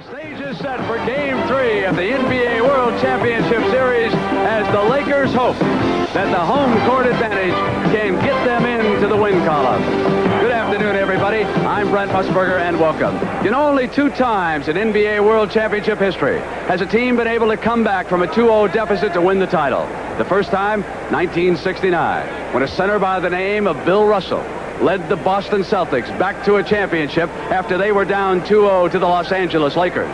The stage is set for Game 3 of the NBA World Championship Series as the Lakers hope that the home court advantage can get them into the win column. Good afternoon, everybody. I'm Brent Musburger, and welcome. You know, only 2 times in NBA World Championship history has a team been able to come back from a 2-0 deficit to win the title. The first time, 1969, when a center by the name of Bill Russell led the Boston Celtics back to a championship after they were down 2-0 to the Los Angeles Lakers.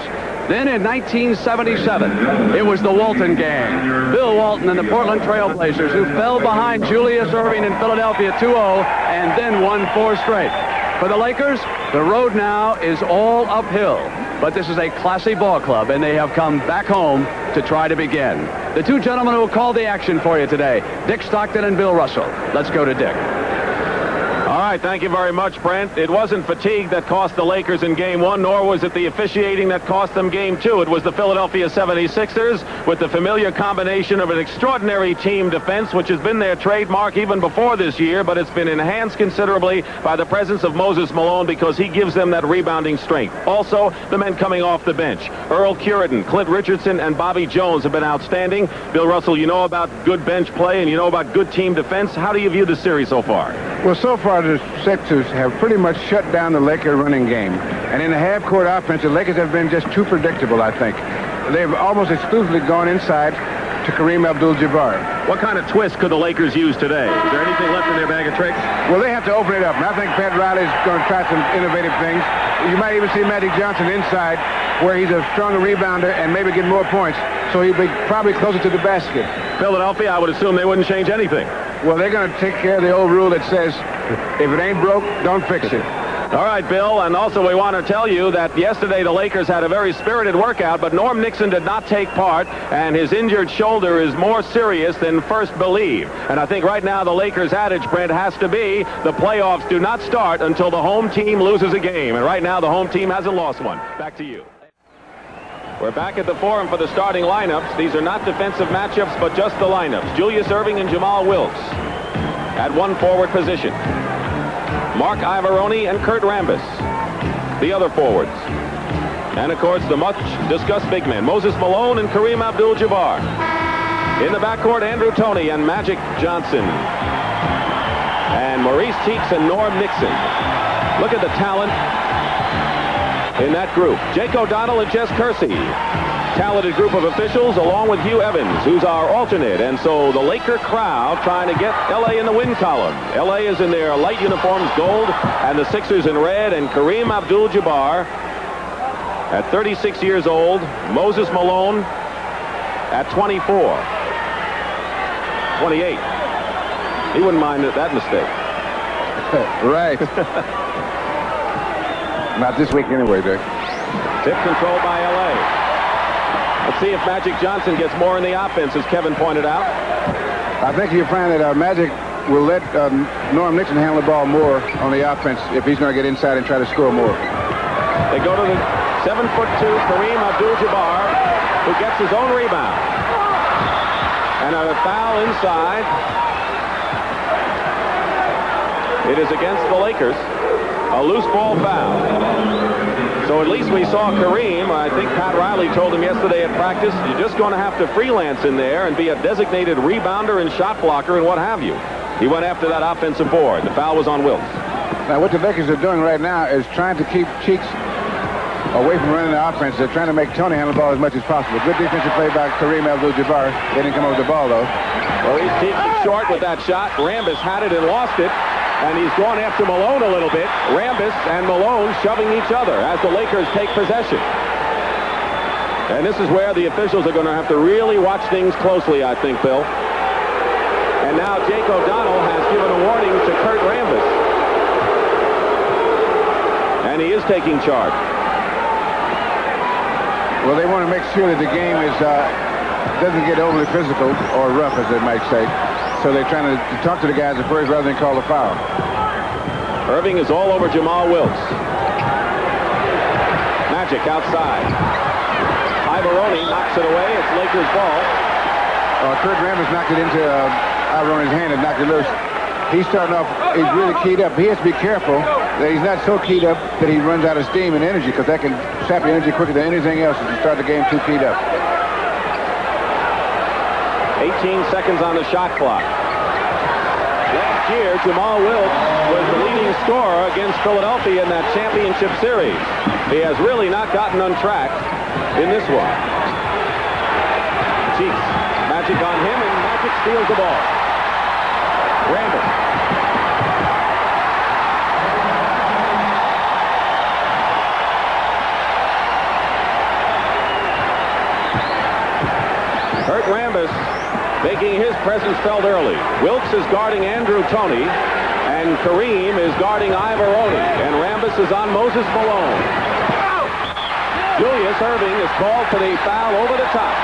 Then in 1977, it was the Walton gang, Bill Walton and the Portland Trail Blazers, who fell behind Julius Erving in Philadelphia 2-0 and then won 4 straight. For the Lakers, the road now is all uphill. But this is a classy ball club, and they have come back home to try to begin. The 2 gentlemen who will call the action for you today, Dick Stockton and Bill Russell. Let's go to Dick. All right, thank you very much, Brent. It wasn't fatigue that cost the Lakers in Game 1, nor was it the officiating that cost them Game 2. It was the Philadelphia 76ers with the familiar combination of an extraordinary team defense, which has been their trademark even before this year, but it's been enhanced considerably by the presence of Moses Malone because he gives them that rebounding strength. Also, the men coming off the bench. Earl Curidan, Clint Richardson, and Bobby Jones have been outstanding. Bill Russell, you know about good bench play and you know about good team defense. How do you view the series so far? Well, so far, the Sixers have pretty much shut down the Lakers running game. And in the half-court offense, the Lakers have been just too predictable, I think. They've almost exclusively gone inside to Kareem Abdul-Jabbar. What kind of twist could the Lakers use today? Is there anything left in their bag of tricks? Well, they have to open it up. And I think Pat Riley's going to try some innovative things. You might even see Magic Johnson inside, where he's a stronger rebounder and maybe get more points. So he'll be probably closer to the basket. Philadelphia, I would assume they wouldn't change anything. Well, they're going to take care of the old rule that says, if it ain't broke, don't fix it. All right, Bill, and also we want to tell you that yesterday the Lakers had a very spirited workout, but Norm Nixon did not take part, and his injured shoulder is more serious than first believed. And I think right now the Lakers' adage, Brent, has to be the playoffs do not start until the home team loses a game. And right now the home team hasn't lost one. Back to you. We're back at the Forum for the starting lineups. These are not defensive matchups, but just the lineups. Julius Erving and Jamal Wilkes at 1 forward position. Mark Iavaroni and Kurt Rambis, the other forwards. And, of course, the much-discussed big men, Moses Malone and Kareem Abdul-Jabbar. In the backcourt, Andrew Toney and Magic Johnson. And Maurice Cheeks and Norm Nixon. Look at the talent in that group. Jake O'Donnell and Jess Kersey. Talented group of officials along with Hugh Evans, who's our alternate. And so the Laker crowd trying to get L.A. in the win column. L.A. is in their light uniforms, gold, and the Sixers in red. And Kareem Abdul-Jabbar at 36 years old. Moses Malone at 24. 28. He wouldn't mind that mistake. Right. Not this week anyway, Dick. Tip controlled by L.A. Let's see if Magic Johnson gets more in the offense, as Kevin pointed out. I think you'll find that Magic will let Norm Nixon handle the ball more on the offense if he's going to get inside and try to score more. They go to the 7'2" Kareem Abdul-Jabbar, who gets his own rebound. And a foul inside. It is against the Lakers. A loose ball foul. So at least we saw Kareem. I think Pat Riley told him yesterday at practice, you're just going to have to freelance in there and be a designated rebounder and shot blocker and what have you. He went after that offensive board. The foul was on Wilkes. Now, what the Lakers are doing right now is trying to keep Cheeks away from running the offense. They're trying to make Toney handle the ball as much as possible. Good defensive play by Kareem Abdul-Jabbar. They didn't come over the ball, though. Well, he's Cheeks is short with that shot. Rambis had it and lost it. And he's gone after Malone a little bit. Rambis and Malone shoving each other as the Lakers take possession. And this is where the officials are going to have to really watch things closely, I think, Bill. And now Jake O'Donnell has given a warning to Kurt Rambis. And he is taking charge. Well, they want to make sure that the game is doesn't get overly physical or rough, as they might say. So they're trying to talk to the guys at first rather than call the foul. Erving is all over Jamal Wilkes. Magic outside. Iavaroni knocks it away. It's Lakers ball. Kurt Rambis knocked it into Iavaroni's hand and knocked it loose. He's starting off, he's really keyed up. He has to be careful that he's not so keyed up that he runs out of steam and energy, because that can sap your energy quicker than anything else if you start the game too keyed up. 18 seconds on the shot clock. Last year, Jamal Wilkes was the leading scorer against Philadelphia in that championship series. He has really not gotten on track in this one. Cheeks, Magic on him, and Magic steals the ball. Rambis. Kurt Rambis making his presence felt early. Wilkes is guarding Andrew Toney, and Kareem is guarding Ivaroni, and Rambis is on Moses Malone. Julius Erving is called for the foul over the top.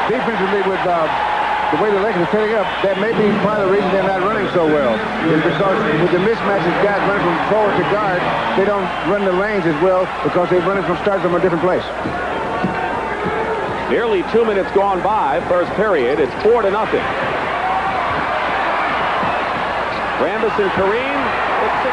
Defensively, with the way the Lakers are setting up, that may be part of the reason they're not running so well. Is because with the mismatches, guys running from forward to guard, they don't run the lanes as well because they're running from start from a different place. Nearly 2 minutes gone by, first period. It's 4-0. Rambis and Kareem, it's 6-0.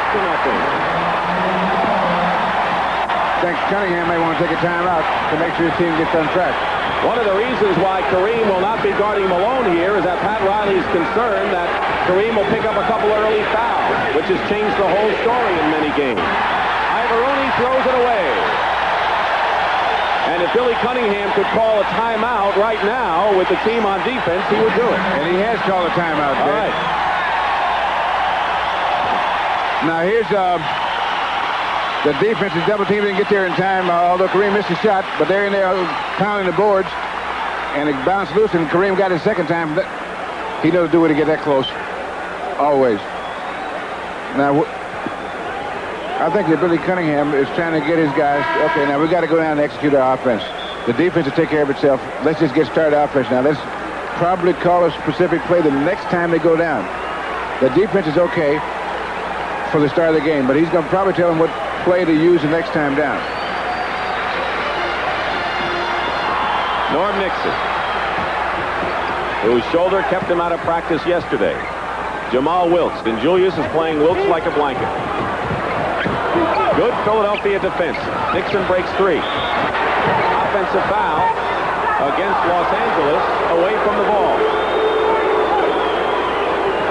I think Cunningham may want to take a timeout to make sure his team gets on track. One of the reasons why Kareem will not be guarding Malone here is that Pat Riley's concerned that Kareem will pick up a couple of early fouls, which has changed the whole story in many games. Ivaroni throws it away. And if Billy Cunningham could call a timeout right now with the team on defense, he would do it. And he has called a timeout. All right. Now here's the defense is double team. Didn't get there in time, although Kareem missed a shot. But they're in there pounding the boards. And it bounced loose, and Kareem got it second time. He knows do it to get that close. Always. Now, I think that Billy Cunningham is trying to get his guys. Okay, now we got to go down and execute our offense. The defense will take care of itself. Let's just get started offense now. Let's probably call a specific play the next time they go down. The defense is okay for the start of the game, but he's going to probably tell them what play to use the next time down. Norm Nixon, whose shoulder kept him out of practice yesterday. Jamal Wilkes, and Julius is playing Wilkes like a blanket. Good Philadelphia defense. Nixon breaks 3. Offensive foul against Los Angeles away from the ball.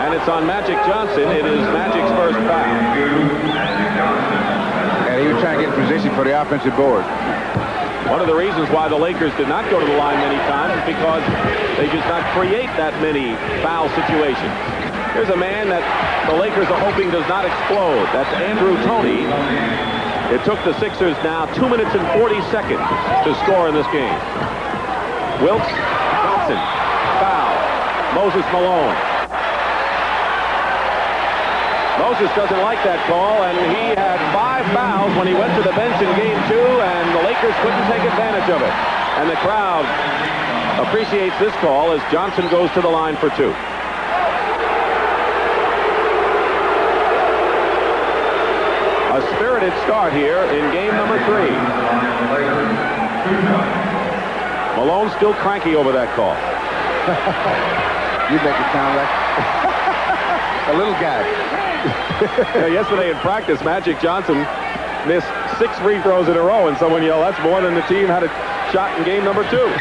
And it's on Magic Johnson. It is Magic's first foul. And he was trying to get in position for the offensive board. One of the reasons why the Lakers did not go to the line many times is because they just not create that many foul situations. Here's a man that the Lakers are hoping does not explode. That's Andrew Toney. It took the Sixers now 2 minutes and 40 seconds to score in this game. Wilkes, Johnson, foul. Moses Malone. Moses doesn't like that call, and he had 5 fouls when he went to the bench in game 2, and the Lakers couldn't take advantage of it. And the crowd appreciates this call as Johnson goes to the line for 2. A spirited start here in game number 3. Malone still cranky over that call. You make it sound like a little guy. Yesterday in practice, Magic Johnson missed 6 free throws in a row, and someone yelled, "That's more than the team had a shot in game number 2."